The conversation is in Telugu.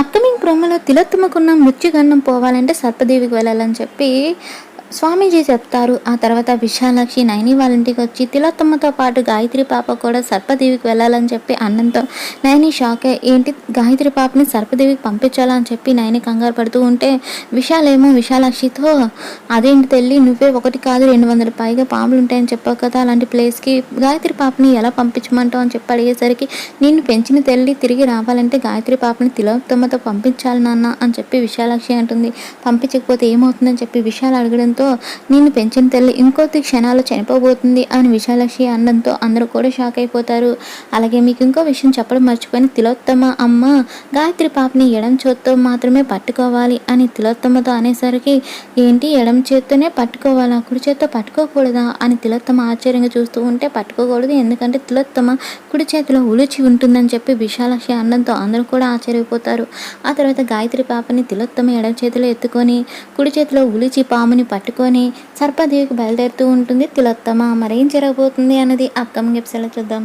అప్కమింగ్ ప్రోమోలో తిలోత్తమకున్న మృత్యుగండం పోవాలంటే సర్పదేవికి వెళ్ళాలని చెప్పి స్వామీజీ చెప్తారు. ఆ తర్వాత విశాలాక్షి నైని వాళ్ళ ఇంటికి వచ్చి తిలోత్తమతో పాటు గాయత్రి పాప కూడా సర్పదేవికి వెళ్ళాలని చెప్పి అన్నంతో నైని షాక్ ఏంటి గాయత్రి పాపని సర్పదేవికి పంపించాలని చెప్పి నైని కంగారు పడుతూ ఉంటే విశాలేమో విశాలాక్షితో అదేంటి తెల్లి నువ్వే ఒకటి కాదు 200 పైగా పాములు ఉంటాయని చెప్పావు కదా, అలాంటి ప్లేస్కి గాయత్రి పాపని ఎలా పంపించమంటావు అని చెప్పి అడిగేసరికి నిన్ను పెంచిన తెల్లి తిరిగి రావాలంటే గాయత్రి పాపని తిలోత్తమతో పంపించాలి నాన్న అని చెప్పి విశాలాక్షి అంటుంది. పంపించకపోతే ఏమవుతుందని చెప్పి విశాల్ అడగడంతో నిన్ను పెంచిన తల్లి ఇంకొద్ది క్షణాలు చనిపోబోతుంది అని విశాలాక్షి అనడంతో అందరూ కూడా షాక్ అయిపోతారు. అలాగే మీకు ఇంకో విషయం చెప్పడం మర్చిపోయిన తిలోత్తమ అమ్మ గాయత్రి పాపని ఎడం చేత్తో మాత్రమే పట్టుకోవాలి అని తిలోత్తమతో అనేసరికి ఏంటి ఎడం చేత్తోనే పట్టుకోవాలా, కుడి చేత్తో పట్టుకోకూడదా అని తిలోత్తమ ఆశ్చర్యంగా చూస్తూ ఉంటే పట్టుకోకూడదు ఎందుకంటే తిలోత్తమ కుడి చేతిలో ఉలిచి ఉంటుందని చెప్పి విశాలాక్షి అనడంతో అందరూ కూడా ఆశ్చర్యపోతారు. ఆ తర్వాత గాయత్రి పాపని తిలోత్తమ ఎడం చేతిలో ఎత్తుకొని కుడి చేతిలో ఉలిచి పాముని పట్టుకొని సర్పదేవికి బయలుదేరుతూ ఉంటుంది తిలోత్తమ. మరేం జరగబోతుంది అన్నది అప్కమింగ్ ఎపిసోడ్లో చూద్దాం.